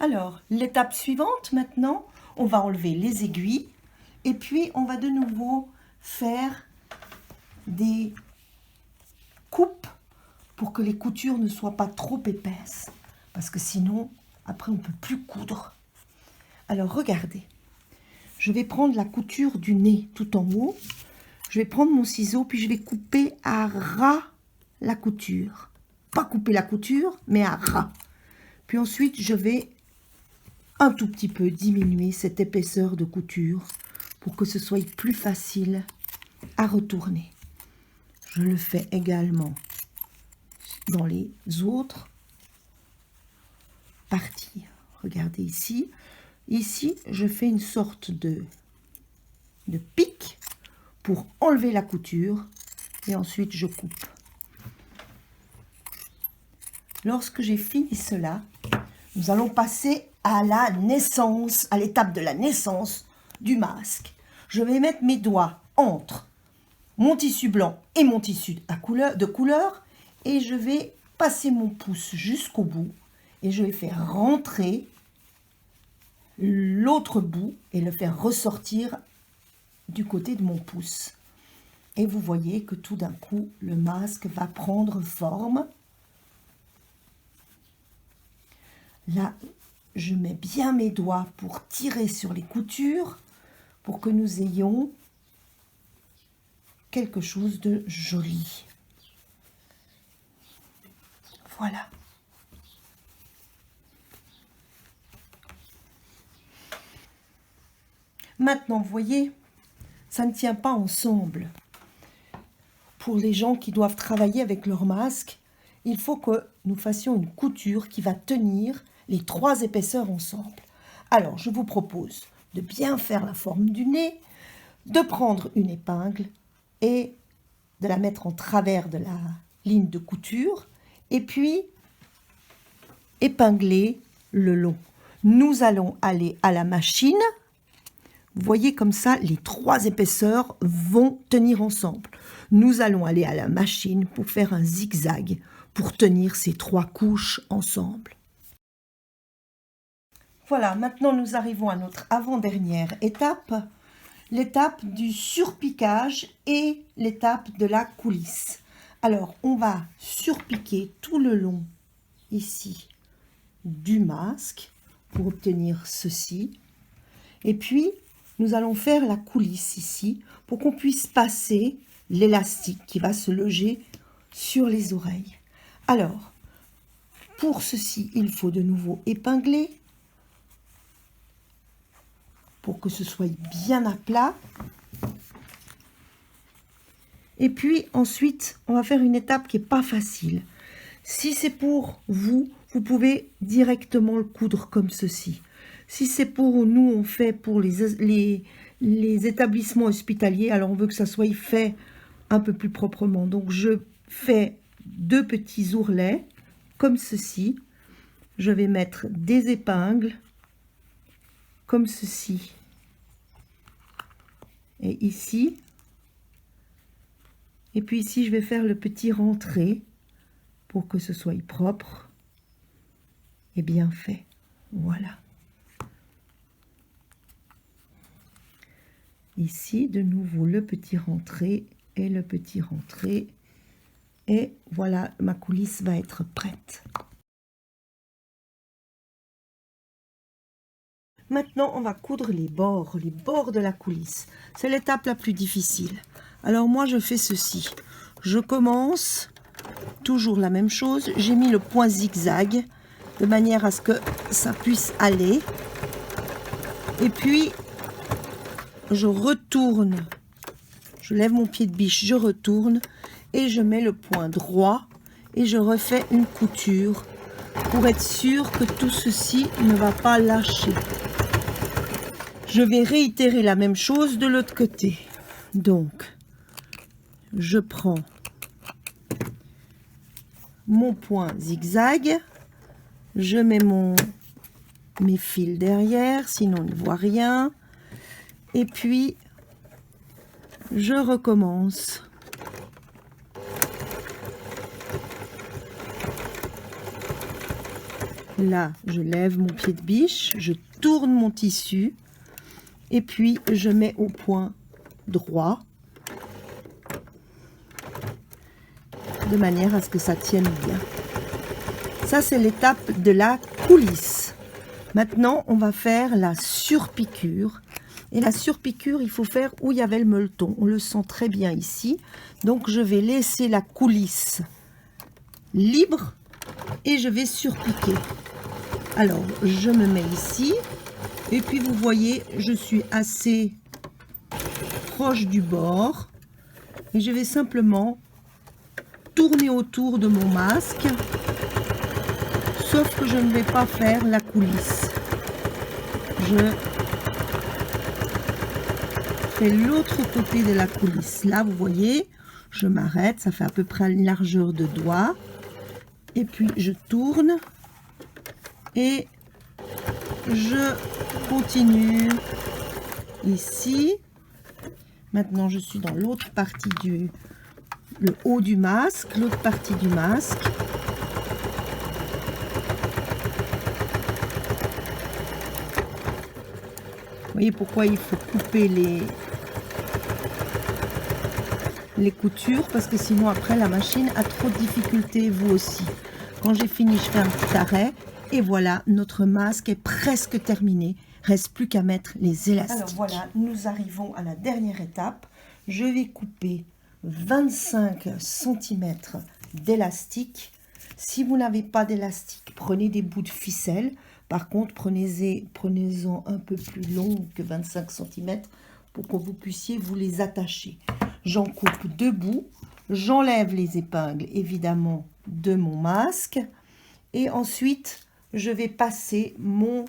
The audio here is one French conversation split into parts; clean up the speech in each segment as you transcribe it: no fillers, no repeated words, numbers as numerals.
Alors, l'étape suivante maintenant, on va enlever les aiguilles et puis on va de nouveau faire des coupes pour que les coutures ne soient pas trop épaisses. Parce que sinon, après, on ne peut plus coudre. Alors, regardez. Je vais prendre la couture du nez tout en haut. Je vais prendre mon ciseau, puis je vais couper à ras la couture. Pas couper la couture, mais à ras. Puis ensuite, je vais un tout petit peu diminuer cette épaisseur de couture pour que ce soit plus facile à retourner. Je le fais également dans les autres parties. Regardez ici. Ici, je fais une sorte de pic pour enlever la couture et ensuite je coupe. Lorsque j'ai fini cela, nous allons passer à la naissance, à l'étape de la naissance du masque. Je vais mettre mes doigts entre mon tissu blanc et mon tissu de couleur et je vais passer mon pouce jusqu'au bout et je vais faire rentrer l'autre bout et le faire ressortir du côté de mon pouce. Et vous voyez que tout d'un coup, le masque va prendre forme. Là, je mets bien mes doigts pour tirer sur les coutures pour que nous ayons quelque chose de joli. Voilà. Maintenant, vous voyez, ça ne tient pas ensemble. Pour les gens qui doivent travailler avec leur masque, il faut que nous fassions une couture qui va tenir les trois épaisseurs ensemble. Alors, je vous propose de bien faire la forme du nez, de prendre une épingle et de la mettre en travers de la ligne de couture et puis épingler le long. Nous allons aller à la machine. Vous voyez comme ça, les trois épaisseurs vont tenir ensemble. Nous allons aller à la machine pour faire un zigzag pour tenir ces trois couches ensemble. Voilà, maintenant nous arrivons à notre avant-dernière étape, l'étape du surpiquage et l'étape de la coulisse. Alors, on va surpiquer tout le long ici du masque pour obtenir ceci. Et puis, nous allons faire la coulisse ici pour qu'on puisse passer l'élastique qui va se loger sur les oreilles. Alors, pour ceci, il faut de nouveau épingler pour que ce soit bien à plat. Et puis ensuite, on va faire une étape qui n'est pas facile. Si c'est pour vous, vous pouvez directement le coudre comme ceci. Si c'est pour nous, on fait pour les établissements hospitaliers, alors on veut que ça soit fait un peu plus proprement. Donc je fais deux petits ourlets comme ceci. Je vais mettre des épingles comme ceci. Et ici. Et puis ici, je vais faire le petit rentré pour que ce soit propre et bien fait. Voilà. Ici, de nouveau, le petit rentré et le petit rentré. Et voilà, ma coulisse va être prête. Maintenant, on va coudre les bords de la coulisse. C'est l'étape la plus difficile. Alors moi, je fais ceci. Je commence, toujours la même chose. J'ai mis le point zigzag de manière à ce que ça puisse aller. Et puis, je retourne. Je lève mon pied de biche, je retourne et je mets le point droit et je refais une couture pour être sûr que tout ceci ne va pas lâcher. Je vais réitérer la même chose de l'autre côté. Donc, je prends mon point zigzag, je mets mes fils derrière, sinon on ne voit rien. Et puis, je recommence. Là, je lève mon pied de biche, je tourne mon tissu et puis je mets au point droit de manière à ce que ça tienne bien. Ça, c'est l'étape de la coulisse. Maintenant, on va faire la surpiqûre. Et la surpiqûre, il faut faire où il y avait le meuleton. On le sent très bien ici. Donc, je vais laisser la coulisse libre et je vais surpiquer. Alors, je me mets ici. Et puis, vous voyez, je suis assez proche du bord. Et je vais simplement tourner autour de mon masque. Sauf que je ne vais pas faire la coulisse. Je fais l'autre côté de la coulisse. Là, vous voyez, je m'arrête. Ça fait à peu près une largeur de doigt. Et puis, je tourne. Et je continue ici. Maintenant, je suis dans l'autre partie le haut du masque, l'autre partie du masque. Vous voyez pourquoi il faut couper les coutures, parce que sinon après la machine a trop de difficultés, vous aussi. Quand j'ai fini, je fais un petit arrêt et voilà, notre masque est presque terminé. Reste plus qu'à mettre les élastiques. Alors voilà, nous arrivons à la dernière étape. Je vais couper 25 cm d'élastique. Si vous n'avez pas d'élastique, prenez des bouts de ficelle. Par contre, prenez-en un peu plus long que 25 cm pour que vous puissiez vous les attacher. J'en coupe 2 bouts. J'enlève les épingles, évidemment, de mon masque. Et ensuite, je vais passer mon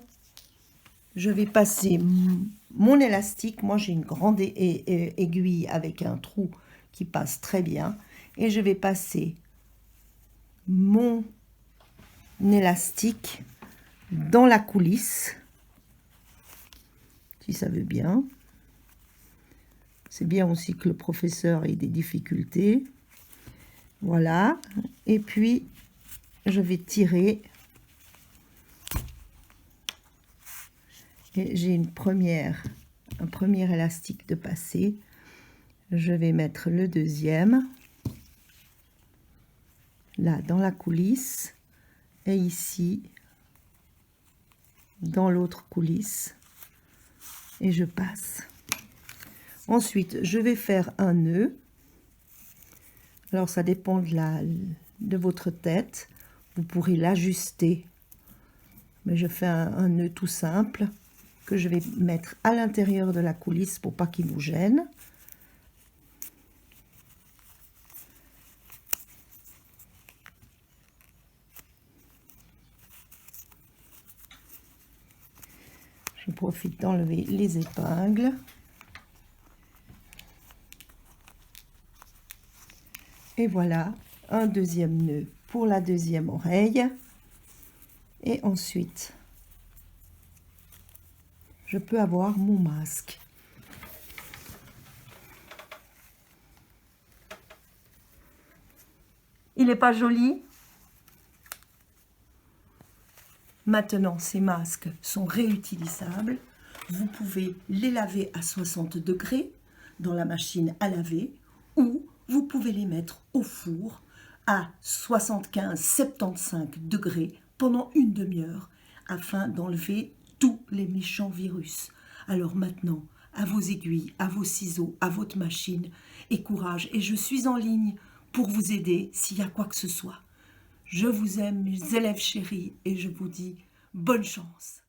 élastique. Moi, j'ai une grande aiguille avec un trou qui passe très bien. Et je vais passer mon élastique dans la coulisse, si ça veut bien. C'est bien aussi que le professeur ait des difficultés. Voilà. Et puis, je vais tirer. Et j'ai un premier élastique de passé. Je vais mettre le deuxième. Là, dans la coulisse. Et ici, dans l'autre coulisse, et je passe. Ensuite, je vais faire un nœud. Alors, ça dépend de votre tête. Vous pourrez l'ajuster. Mais je fais un nœud tout simple que je vais mettre à l'intérieur de la coulisse pour pas qu'il vous gêne. Je profite d'enlever les épingles. Et voilà, un deuxième nœud pour la deuxième oreille. Et ensuite, je peux avoir mon masque. Il n'est pas joli? Maintenant, ces masques sont réutilisables. Vous pouvez les laver à 60 degrés dans la machine à laver ou vous pouvez les mettre au four à 75-75 degrés pendant une demi-heure afin d'enlever tous les méchants virus. Alors maintenant, à vos aiguilles, à vos ciseaux, à votre machine et courage. Et je suis en ligne pour vous aider s'il y a quoi que ce soit. Je vous aime, mes élèves chéris, et je vous dis bonne chance.